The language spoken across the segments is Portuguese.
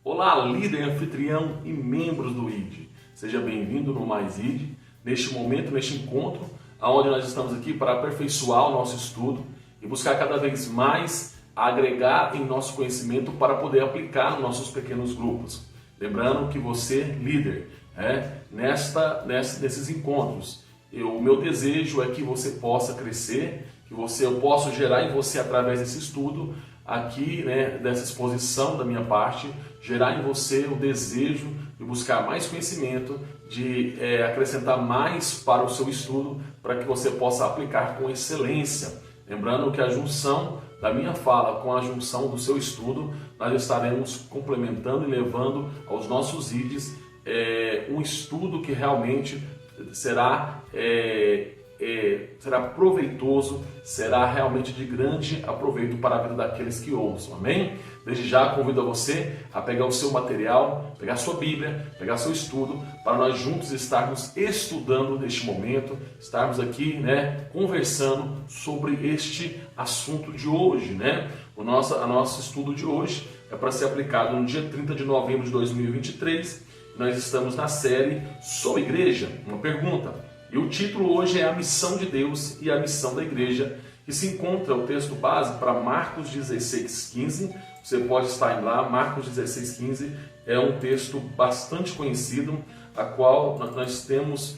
Olá, líder, anfitrião e membros do ID. Seja bem-vindo no Mais ID, neste momento, neste encontro, onde nós estamos aqui para aperfeiçoar o nosso estudo e buscar cada vez mais agregar em nosso conhecimento para poder aplicar nos nossos pequenos grupos. Lembrando que você, líder, nesses encontros, o meu desejo é que você possa crescer, que eu possa gerar em você, através desse estudo, aqui, dessa exposição da minha parte, gerar em você o desejo de buscar mais conhecimento, de acrescentar mais para o seu estudo, para que você possa aplicar com excelência. Lembrando que a junção da minha fala com a junção do seu estudo, nós estaremos complementando e levando aos nossos IDs um estudo que realmente será proveitoso, será realmente de grande aproveito para a vida daqueles que ouçam, amém? Desde já convido a você a pegar o seu material, pegar a sua Bíblia, pegar seu estudo, para nós juntos estarmos estudando neste momento, estarmos aqui, conversando sobre este assunto de hoje, O nosso estudo de hoje é para ser aplicado no dia 30 de novembro de 2023, nós estamos na série Sou Igreja? Uma pergunta. E o título hoje é A Missão de Deus e a Missão da Igreja, que se encontra o texto base para Marcos 16:15. Você pode estar lá, Marcos 16:15 é um texto bastante conhecido, a qual nós temos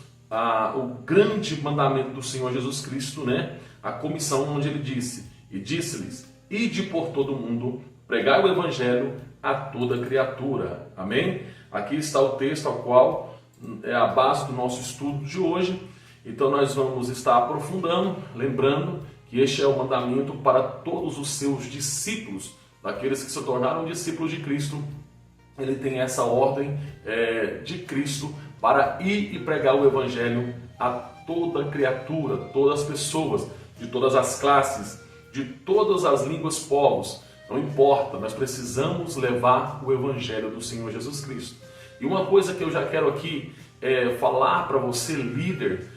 o grande mandamento do Senhor Jesus Cristo, a comissão onde ele disse, e disse-lhes, ide por todo o mundo, pregai o Evangelho a toda criatura. Amém? Aqui está o texto ao qual é a base do nosso estudo de hoje. Então nós vamos estar aprofundando, lembrando que este é o mandamento para todos os seus discípulos, daqueles que se tornaram discípulos de Cristo. Ele tem essa ordem de Cristo para ir e pregar o Evangelho a toda criatura, todas as pessoas, de todas as classes, de todas as línguas, povos. Não importa, nós precisamos levar o Evangelho do Senhor Jesus Cristo. E uma coisa que eu já quero aqui falar para você, líder,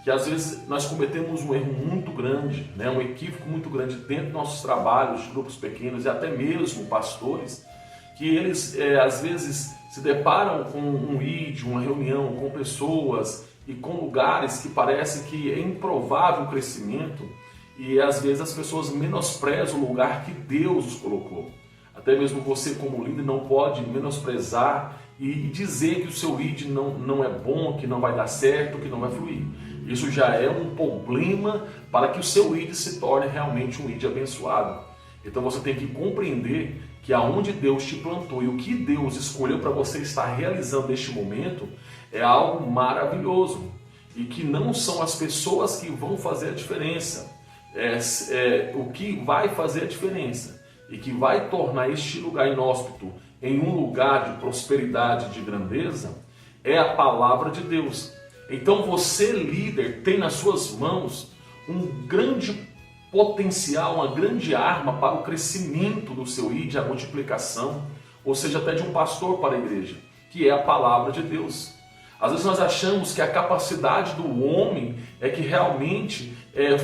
que às vezes nós cometemos um erro muito grande, um equívoco muito grande dentro dos nossos trabalhos, de grupos pequenos e até mesmo pastores, que eles às vezes se deparam com um ID, uma reunião com pessoas e com lugares que parece que é improvável o crescimento, e às vezes as pessoas menosprezam o lugar que Deus os colocou. Até mesmo você, como líder, não pode menosprezar e dizer que o seu ID não é bom, que não vai dar certo, que não vai fluir. Isso já é um problema para que o seu ID se torne realmente um ID abençoado. Então você tem que compreender que aonde Deus te plantou e o que Deus escolheu para você estar realizando neste momento é algo maravilhoso. E que não são as pessoas que vão fazer a diferença. O que vai fazer a diferença e que vai tornar este lugar inóspito em um lugar de prosperidade, de grandeza, é a palavra de Deus. Então você, líder, tem nas suas mãos um grande potencial, uma grande arma para o crescimento do seu ID, a multiplicação, ou seja, até de um pastor para a igreja, que é a palavra de Deus. Às vezes nós achamos que a capacidade do homem é que realmente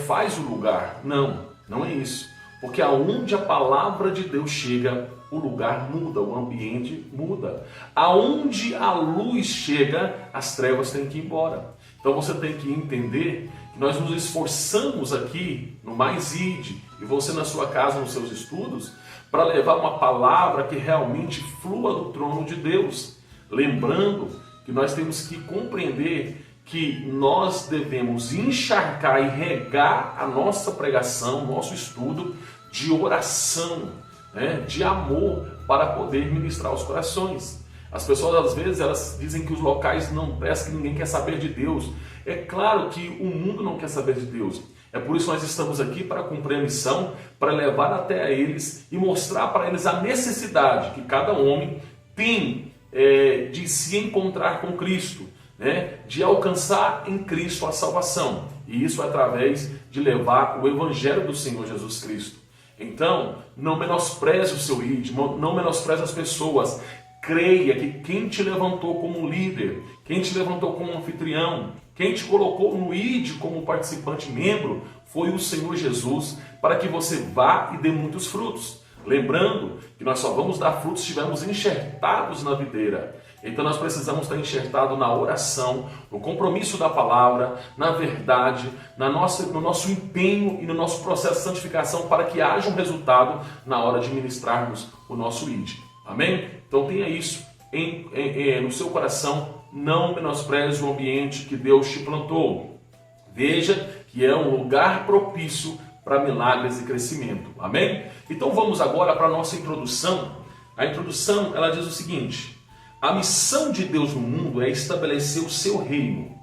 faz o lugar. Não, não é isso. Porque aonde a palavra de Deus chega, o lugar muda, o ambiente muda. Aonde a luz chega, as trevas têm que ir embora. Então você tem que entender que nós nos esforçamos aqui no Mais ID, e você na sua casa, nos seus estudos, para levar uma palavra que realmente flua do trono de Deus. Lembrando que nós temos que compreender que nós devemos encharcar e regar a nossa pregação, nosso estudo de oração, de amor, para poder ministrar os corações. As pessoas às vezes elas dizem que os locais não prestam, que ninguém quer saber de Deus. É claro que o mundo não quer saber de Deus. É por isso que nós estamos aqui para cumprir a missão, para levar até a eles e mostrar para eles a necessidade que cada homem tem de se encontrar com Cristo, de alcançar em Cristo a salvação. E isso é através de levar o Evangelho do Senhor Jesus Cristo. Então, não menospreze o seu ID, não menospreze as pessoas. Creia que quem te levantou como líder, quem te levantou como anfitrião, quem te colocou no ID como participante membro, foi o Senhor Jesus, para que você vá e dê muitos frutos. Lembrando que nós só vamos dar frutos se estivermos enxertados na videira. Então nós precisamos estar enxertados na oração, no compromisso da palavra, na verdade, no nosso empenho e no nosso processo de santificação para que haja um resultado na hora de ministrarmos o nosso ID. Amém? Então tenha isso no seu coração, não menospreze o ambiente que Deus te plantou. Veja que é um lugar propício para milagres e crescimento. Amém? Então vamos agora para a nossa introdução. A introdução, ela diz o seguinte: a missão de Deus no mundo é estabelecer o seu reino.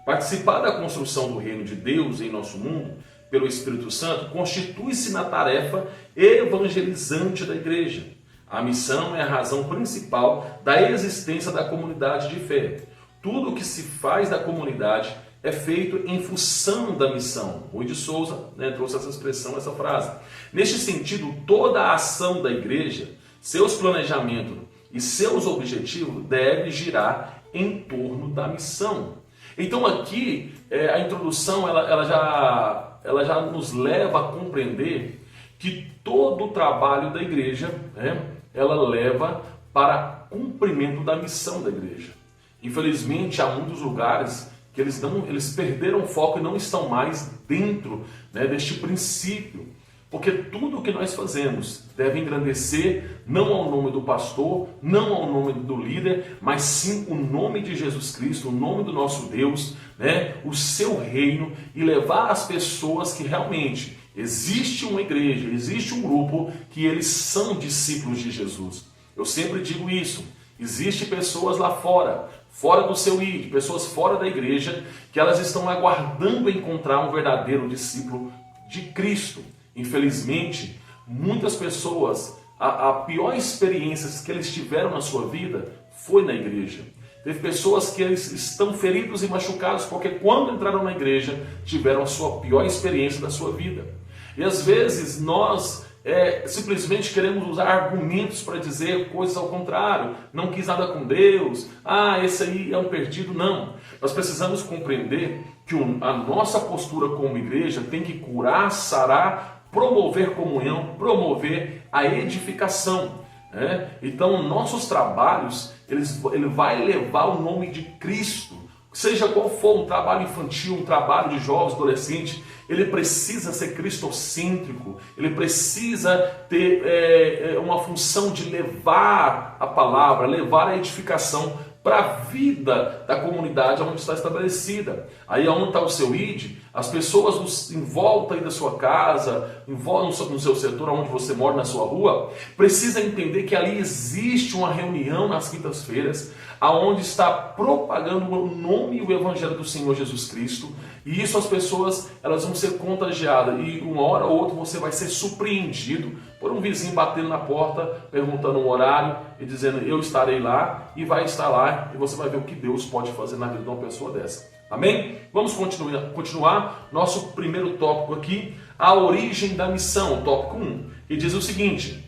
Participar da construção do reino de Deus em nosso mundo, pelo Espírito Santo, constitui-se na tarefa evangelizante da igreja. A missão é a razão principal da existência da comunidade de fé. Tudo o que se faz da comunidade é feito em função da missão. Rui de Souza trouxe essa expressão, essa frase. Neste sentido, toda a ação da igreja, seus planejamentos e seus objetivos devem girar em torno da missão. Então aqui, a introdução ela já nos leva a compreender que todo o trabalho da igreja, ela leva para cumprimento da missão da igreja. Infelizmente, há muitos lugares que eles perderam o foco e não estão mais dentro deste princípio. Porque tudo o que nós fazemos deve engrandecer não ao nome do pastor, não ao nome do líder, mas sim o nome de Jesus Cristo, o nome do nosso Deus, o seu reino, e levar as pessoas que realmente existe uma igreja, existe um grupo que eles são discípulos de Jesus. Eu sempre digo isso. Existem pessoas lá fora do seu ID, pessoas fora da igreja, que elas estão aguardando encontrar um verdadeiro discípulo de Cristo. Infelizmente, muitas pessoas, a pior experiência que eles tiveram na sua vida foi na igreja. Teve pessoas que estão feridos e machucados porque quando entraram na igreja tiveram a sua pior experiência da sua vida. E às vezes nós simplesmente queremos usar argumentos para dizer coisas ao contrário. Não quis nada com Deus. Esse aí é um perdido. Não. Nós precisamos compreender que a nossa postura como igreja tem que curar, sarar, promover comunhão, promover a edificação. Então, nossos trabalhos, ele vai levar o nome de Cristo. Seja qual for um trabalho infantil, um trabalho de jovens, adolescentes, ele precisa ser cristocêntrico, ele precisa ter uma função de levar a palavra, levar a edificação para a vida da comunidade onde está estabelecida. Aí onde está o seu ID, as pessoas em volta aí da sua casa, no seu setor, onde você mora, na sua rua, precisam entender que ali existe uma reunião nas quintas-feiras, aonde está propagando o nome e o evangelho do Senhor Jesus Cristo, e isso as pessoas elas vão ser contagiadas, e uma hora ou outra você vai ser surpreendido por um vizinho batendo na porta, perguntando um horário e dizendo eu estarei lá, e vai estar lá, e você vai ver o que Deus pode fazer na vida de uma pessoa dessa. Amém? Vamos continuar nosso primeiro tópico aqui, a origem da missão, tópico 1, que diz o seguinte: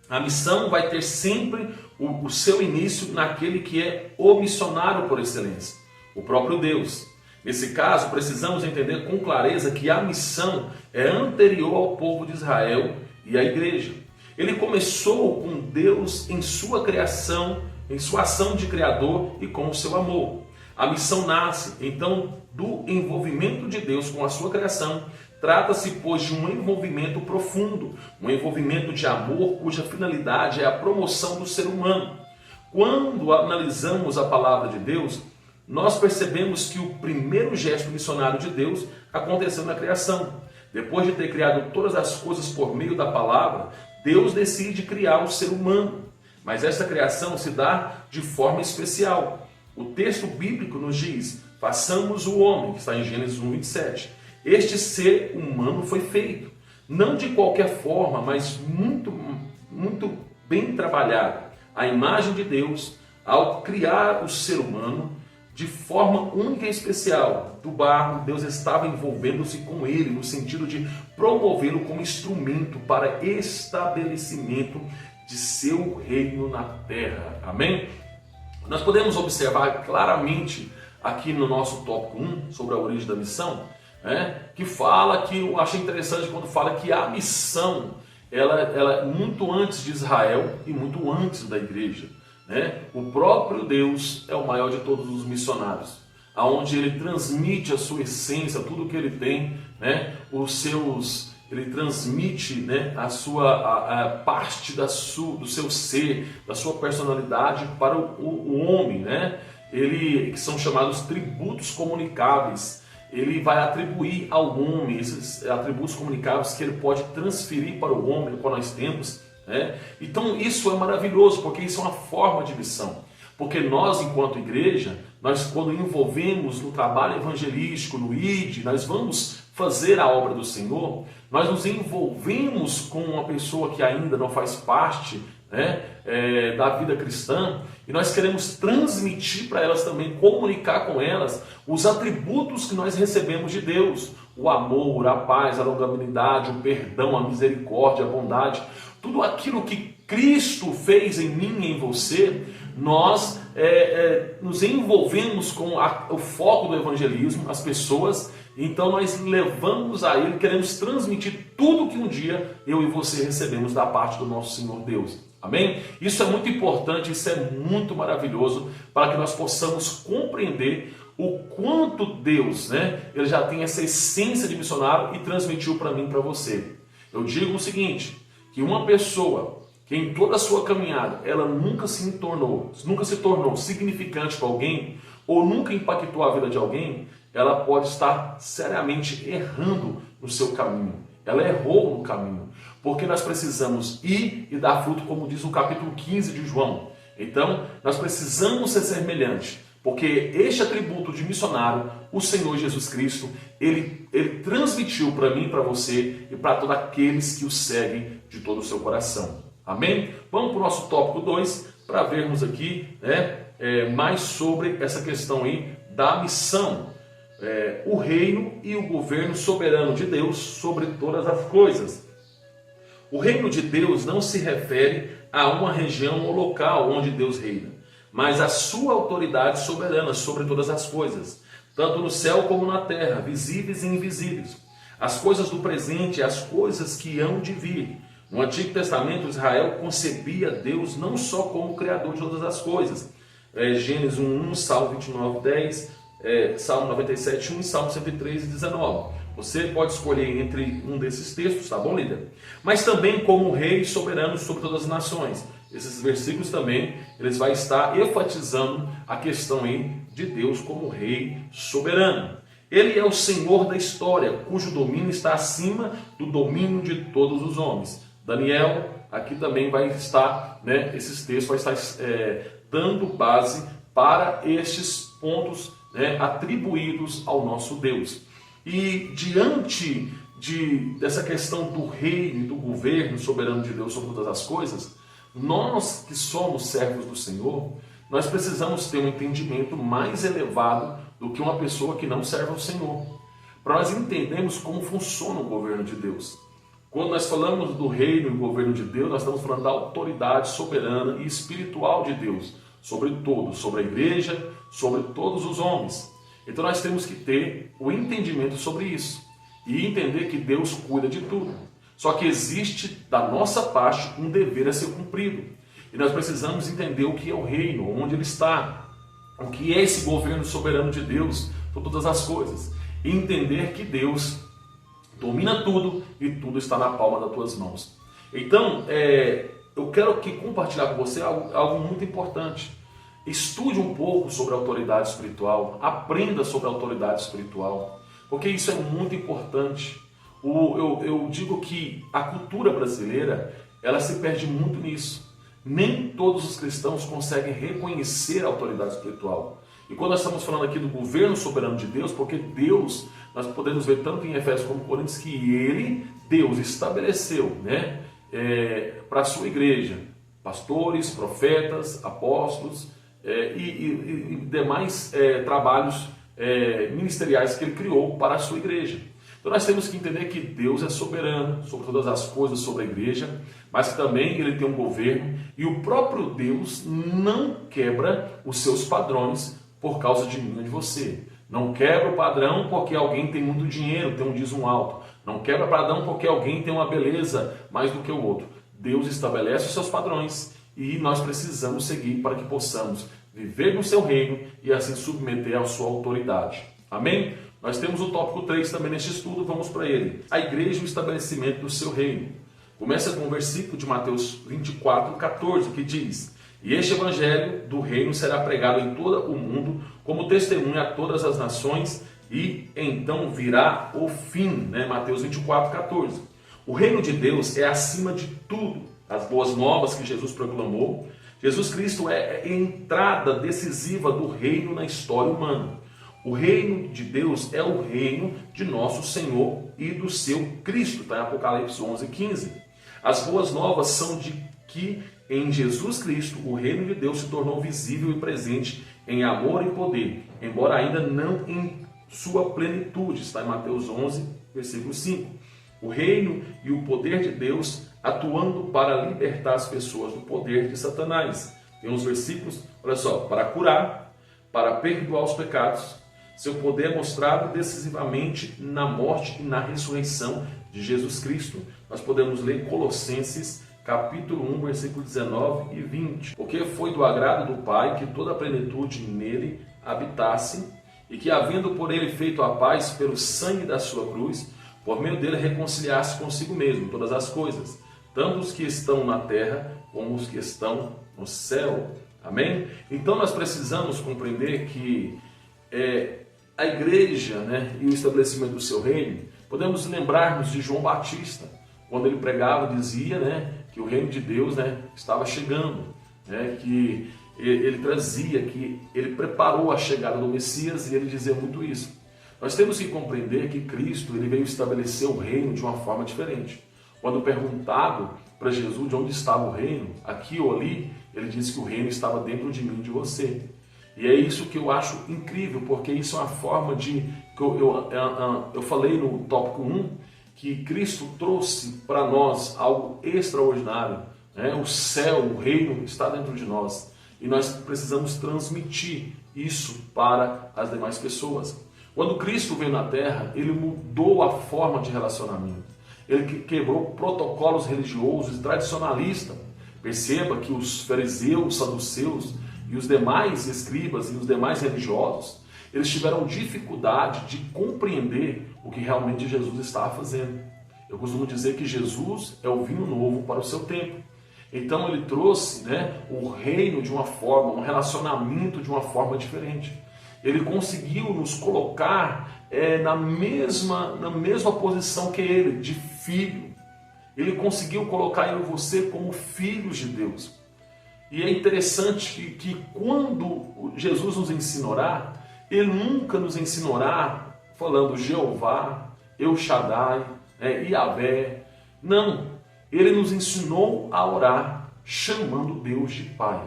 a missão vai ter sempre o seu início naquele que é o missionário por excelência, o próprio Deus. Nesse caso, precisamos entender com clareza que a missão é anterior ao povo de Israel e à igreja. Ele começou com Deus em sua criação, em sua ação de criador e com o seu amor. A missão nasce, então, do envolvimento de Deus com a sua criação. Trata-se, pois, de um envolvimento profundo, um envolvimento de amor cuja finalidade é a promoção do ser humano. Quando analisamos a palavra de Deus, nós percebemos que o primeiro gesto missionário de Deus aconteceu na criação. Depois de ter criado todas as coisas por meio da palavra, Deus decide criar o ser humano. Mas essa criação se dá de forma especial. O texto bíblico nos diz: façamos o homem, que está em Gênesis 1:27. Este ser humano foi feito, não de qualquer forma, mas muito, muito bem trabalhado. A imagem de Deus, ao criar o ser humano de forma única e especial, do barro, Deus estava envolvendo-se com ele, no sentido de promovê-lo como instrumento para estabelecimento de seu reino na terra. Amém? Nós podemos observar claramente aqui no nosso tópico 1, sobre a origem da missão, que fala que, eu achei interessante quando fala que a missão, ela muito antes de Israel e muito antes da igreja, né? O próprio Deus é o maior de todos os missionários, aonde ele transmite a sua essência, tudo que ele tem, né? Ele transmite, né, a parte do seu ser, da sua personalidade para o homem, né? Que são chamados tributos comunicáveis. Ele vai atribuir ao homem esses atributos comunicáveis que ele pode transferir para o homem, qual nós temos, né? Então isso é maravilhoso, porque isso é uma forma de missão. Porque nós, enquanto igreja, nós quando envolvemos no trabalho evangelístico, no ID, nós vamos fazer a obra do Senhor, nós nos envolvemos com uma pessoa que ainda não faz parte, né, da vida cristã, e nós queremos transmitir para elas também, comunicar com elas os atributos que nós recebemos de Deus: o amor, a paz, a longanimidade, o perdão, a misericórdia, a bondade, tudo aquilo que Cristo fez em mim e em você. Nós nos envolvemos com o foco do evangelismo, as pessoas. Então nós levamos a Ele, queremos transmitir tudo que um dia eu e você recebemos da parte do nosso Senhor Deus. Amém? Isso é muito importante, isso é muito maravilhoso, para que nós possamos compreender o quanto Deus, né, ele já tem essa essência de missionário e transmitiu para mim e para você. Eu digo o seguinte, que uma pessoa que em toda a sua caminhada ela nunca se tornou significante para alguém, ou nunca impactou a vida de alguém, ela pode estar seriamente errando no seu caminho. Ela errou no caminho, porque nós precisamos ir e dar fruto, como diz o capítulo 15 de João. Então, nós precisamos ser semelhantes, porque este atributo de missionário, o Senhor Jesus Cristo, ele transmitiu para mim, para você e para todos aqueles que o seguem de todo o seu coração. Amém? Vamos para o nosso tópico 2, para vermos aqui, né, mais sobre essa questão aí da missão. O reino e o governo soberano de Deus sobre todas as coisas. O reino de Deus não se refere a uma região ou local onde Deus reina, mas a sua autoridade soberana sobre todas as coisas, tanto no céu como na terra, visíveis e invisíveis, as coisas do presente e as coisas que hão de vir. No Antigo Testamento, Israel concebia Deus não só como Criador de todas as coisas. Gênesis 1, Salmo 29, 10, Salmo 97, 1 e Salmo 103, 19. Você pode escolher entre um desses textos, tá bom, líder? Mas também como rei soberano sobre todas as nações. Esses versículos também, eles vão estar enfatizando a questão aí de Deus como rei soberano. Ele é o Senhor da história, cujo domínio está acima do domínio de todos os homens. Daniel, aqui também vai estar, né, esses textos vai estar dando base para estes pontos, né, atribuídos ao nosso Deus. E diante dessa questão do reino e do governo soberano de Deus sobre todas as coisas, nós que somos servos do Senhor, nós precisamos ter um entendimento mais elevado do que uma pessoa que não serve ao Senhor, para nós entendermos como funciona o governo de Deus. Quando nós falamos do reino e governo de Deus, nós estamos falando da autoridade soberana e espiritual de Deus sobre todos, sobre a igreja, sobre todos os homens. Então nós temos que ter o entendimento sobre isso e entender que Deus cuida de tudo. Só que existe da nossa parte um dever a ser cumprido. E nós precisamos entender o que é o reino, onde ele está, o que é esse governo soberano de Deus por todas as coisas. E entender que Deus domina tudo e tudo está na palma das tuas mãos. Então, eu quero aqui compartilhar com você algo muito importante. Estude um pouco sobre a autoridade espiritual, aprenda sobre a autoridade espiritual, porque isso é muito importante. Eu digo que a cultura brasileira, ela se perde muito nisso. Nem todos os cristãos conseguem reconhecer a autoridade espiritual. E quando nós estamos falando aqui do governo soberano de Deus, porque Deus, nós podemos ver tanto em Efésios como em Coríntios, que Deus estabeleceu, né, para a sua igreja, pastores, profetas, apóstolos e demais trabalhos ministeriais que ele criou para a sua igreja. Então nós temos que entender que Deus é soberano sobre todas as coisas, sobre a igreja, mas que também ele tem um governo, e o próprio Deus não quebra os seus padrões por causa de mim ou de você. Não quebra o padrão porque alguém tem muito dinheiro, tem um dízimo alto. Não quebra padrão porque alguém tem uma beleza mais do que o outro. Deus estabelece os seus padrões e nós precisamos seguir para que possamos viver no seu reino e assim submeter à sua autoridade. Amém? Nós temos o tópico 3 também neste estudo, vamos para ele. A igreja e o estabelecimento do seu reino. Começa com o versículo de Mateus 24, 14, que diz: E este evangelho do reino será pregado em todo o mundo como testemunha a todas as nações, e então virá o fim. Mateus 24, 14. O reino de Deus é acima de tudo. As boas novas que Jesus proclamou. Jesus Cristo é a entrada decisiva do reino na história humana. O reino de Deus é o reino de nosso Senhor e do seu Cristo. Está em Apocalipse 11, 15. As boas novas são de que em Jesus Cristo o reino de Deus se tornou visível e presente em amor e poder, embora ainda não em sua plenitude. Está em Mateus 11, versículo 5. O reino e o poder de Deus atuando para libertar as pessoas do poder de Satanás. Tem uns versículos, olha só, para curar, para perdoar os pecados. Seu poder é mostrado decisivamente na morte e na ressurreição de Jesus Cristo. Nós podemos ler Colossenses capítulo 1, versículo 19 e 20. Porque foi do agrado do Pai que toda a plenitude nele habitasse, e que, havendo por ele feito a paz pelo sangue da sua cruz, por meio dele reconciliasse consigo mesmo todas as coisas, tanto os que estão na terra como os que estão no céu. Amém? Então nós precisamos compreender que a igreja, e o estabelecimento do seu reino, podemos lembrar-nos de João Batista, quando ele pregava, dizia que o reino de Deus estava chegando, que ele trazia, que ele preparou a chegada do Messias, e ele dizia muito isso. Nós temos que compreender que Cristo ele veio estabelecer o reino de uma forma diferente. Quando perguntado para Jesus de onde estava o reino, aqui ou ali, ele disse que o reino estava dentro de mim e de você. E é isso que eu acho incrível, porque isso é uma forma de... Eu falei no tópico 1 que Cristo trouxe para nós algo extraordinário. O céu, o reino está dentro de nós. E nós precisamos transmitir isso para as demais pessoas. Quando Cristo veio na terra, ele mudou a forma de relacionamento. Ele quebrou protocolos religiosos e tradicionalistas. Perceba que os fariseus, os saduceus e os demais escribas e os demais religiosos, eles tiveram dificuldade de compreender o que realmente Jesus estava fazendo. Eu costumo dizer que Jesus é o vinho novo para o seu tempo. Então ele trouxe o reino de uma forma, um relacionamento de uma forma diferente. Ele conseguiu nos colocar na mesma posição que ele, de filho. Ele conseguiu colocar eu e você como filhos de Deus. E é interessante que quando Jesus nos ensinará, ele nunca nos ensinará falando Jeová, El Shaddai, Yahvé. Não, ele nos ensinou a orar chamando Deus de Pai.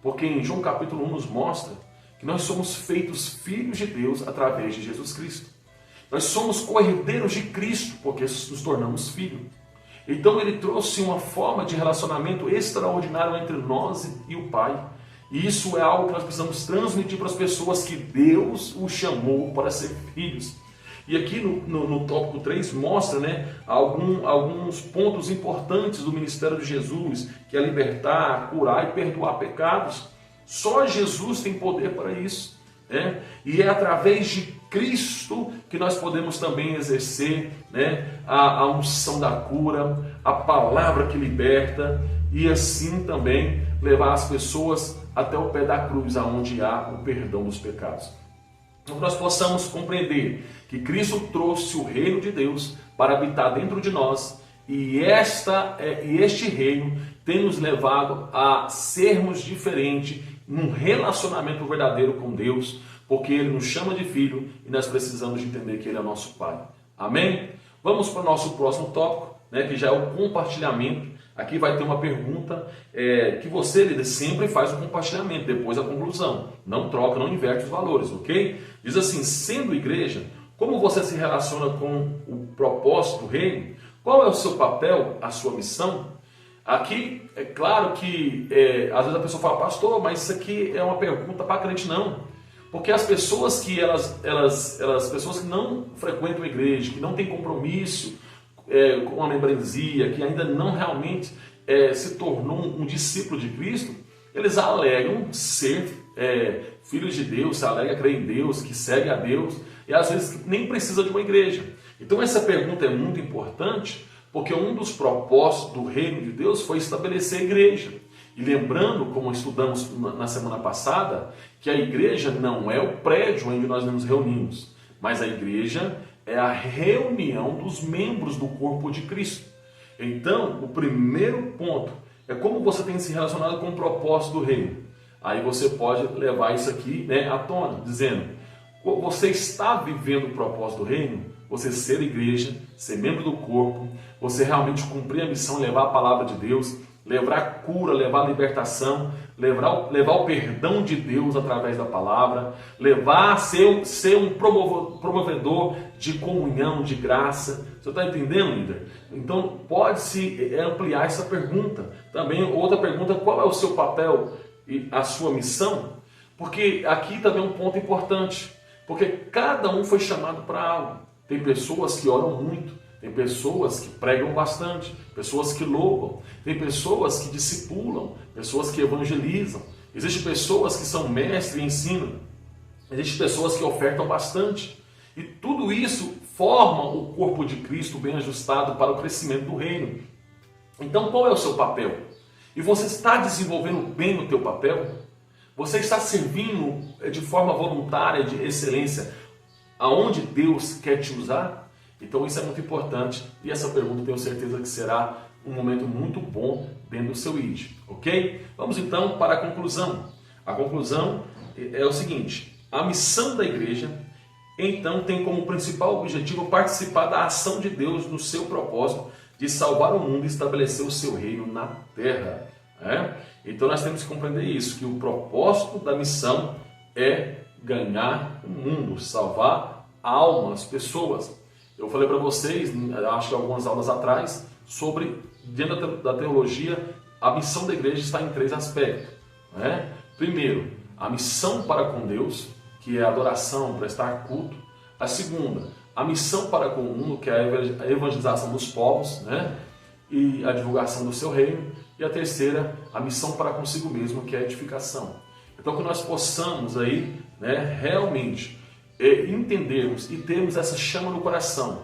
Porque em João capítulo 1 nos mostra que nós somos feitos filhos de Deus através de Jesus Cristo. Nós somos co-herdeiros de Cristo porque nos tornamos filhos. Então ele trouxe uma forma de relacionamento extraordinário entre nós e o Pai. E isso é algo que nós precisamos transmitir para as pessoas, que Deus os chamou para ser filhos. E aqui no tópico 3 mostra alguns pontos importantes do ministério de Jesus, que é libertar, curar e perdoar pecados. Só Jesus tem poder para isso. E é através de Cristo que nós podemos também exercer a unção da cura, a palavra que liberta, e assim também levar as pessoas até o pé da cruz, aonde há o perdão dos pecados. Então nós possamos compreender que Cristo trouxe o reino de Deus para habitar dentro de nós, e este reino tem nos levado a sermos diferentes num relacionamento verdadeiro com Deus, porque Ele nos chama de filho e nós precisamos de entender que Ele é nosso Pai. Amém? Vamos para o nosso próximo tópico, que já é o compartilhamento. Aqui vai ter uma pergunta que você, líder, sempre faz o compartilhamento, depois a conclusão. Não troca, não inverte os valores, ok? Diz assim: sendo igreja, como você se relaciona com o propósito do reino? Qual é o seu papel, a sua missão? Aqui, é claro que às vezes a pessoa fala, pastor, mas isso aqui é uma pergunta para crente. Não. Porque as pessoas que pessoas que não frequentam a igreja, que não têm compromisso com a membresia, que ainda não realmente se tornou um discípulo de Cristo, eles alegam ser filhos de Deus, se alegam crer em Deus, que segue a Deus, e às vezes nem precisa de uma igreja. Então essa pergunta é muito importante, porque um dos propósitos do reino de Deus foi estabelecer a igreja. E lembrando, como estudamos na semana passada, que a igreja não é o prédio onde nós nos reunimos, mas a igreja é a reunião dos membros do corpo de Cristo. Então, o primeiro ponto é como você tem se relacionado com o propósito do reino. Aí você pode levar isso aqui à tona, dizendo: você está vivendo o propósito do reino? Você ser igreja, ser membro do corpo, você realmente cumprir a missão, levar a palavra de Deus, levar a cura, levar a libertação, levar o perdão de Deus através da palavra, levar a ser um promovedor de comunhão, de graça. Você está entendendo, líder? Então pode-se ampliar essa pergunta. Também outra pergunta: qual é o seu papel e a sua missão? Porque aqui também é um ponto importante, porque cada um foi chamado para algo. Tem pessoas que oram muito, tem pessoas que pregam bastante, pessoas que louvam, tem pessoas que discipulam, pessoas que evangelizam, existem pessoas que são mestres e ensinam, existem pessoas que ofertam bastante. E tudo isso forma o corpo de Cristo bem ajustado para o crescimento do reino. Então qual é o seu papel? E você está desenvolvendo bem o teu papel? Você está servindo de forma voluntária, de excelência, aonde Deus quer te usar? Então isso é muito importante, e essa pergunta tenho certeza que será um momento muito bom dentro do seu ID, ok? Vamos então para a conclusão. A conclusão é o seguinte: a missão da igreja então tem como principal objetivo participar da ação de Deus no seu propósito de salvar o mundo e estabelecer o seu reino na terra. Então nós temos que compreender isso, que o propósito da missão é ganhar o mundo, salvar almas, pessoas. Eu falei para vocês, acho que algumas aulas atrás, sobre, dentro da teologia, a missão da igreja está em 3 aspectos. Primeiro, a missão para com Deus, que é a adoração, prestar culto. A segunda, a missão para com o mundo, que é a evangelização dos povos, e a divulgação do seu reino. E a terceira, a missão para consigo mesmo, que é a edificação. Então que nós possamos aí, realmente entendermos e termos essa chama no coração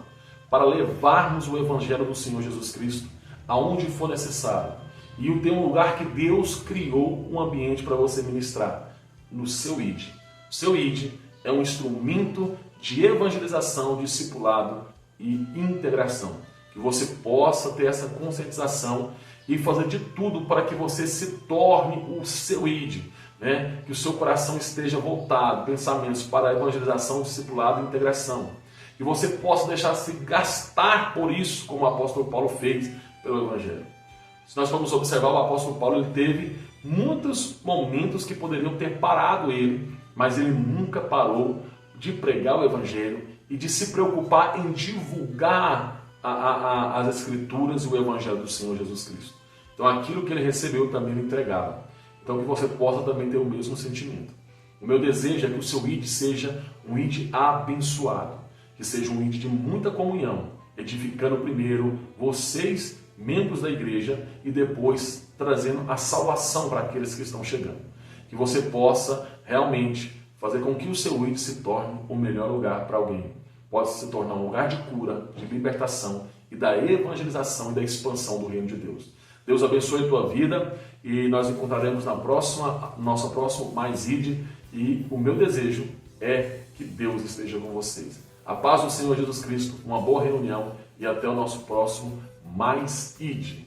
para levarmos o Evangelho do Senhor Jesus Cristo aonde for necessário. E tem um lugar que Deus criou um ambiente para você ministrar, no seu ID. O seu ID é um instrumento de evangelização, discipulado e integração. Que você possa ter essa conscientização e fazer de tudo para que você se torne o seu ID. Que o seu coração esteja voltado, pensamentos para a evangelização, discipulado e integração. Que você possa deixar-se gastar por isso, como o apóstolo Paulo fez pelo Evangelho. Se nós formos observar, o apóstolo Paulo ele teve muitos momentos que poderiam ter parado ele, mas ele nunca parou de pregar o Evangelho e de se preocupar em divulgar as Escrituras e o Evangelho do Senhor Jesus Cristo. Então aquilo que ele recebeu também ele entregava. Então que você possa também ter o mesmo sentimento. O meu desejo é que o seu ID seja um ID abençoado, que seja um ID de muita comunhão, edificando primeiro vocês, membros da igreja, e depois trazendo a salvação para aqueles que estão chegando. Que você possa realmente fazer com que o seu ID se torne o melhor lugar para alguém. Pode se tornar um lugar de cura, de libertação e da evangelização e da expansão do reino de Deus. Deus abençoe a tua vida e nós encontraremos na nossa próxima Mais ID, e o meu desejo é que Deus esteja com vocês. A paz do Senhor Jesus Cristo, uma boa reunião e até o nosso próximo Mais ID.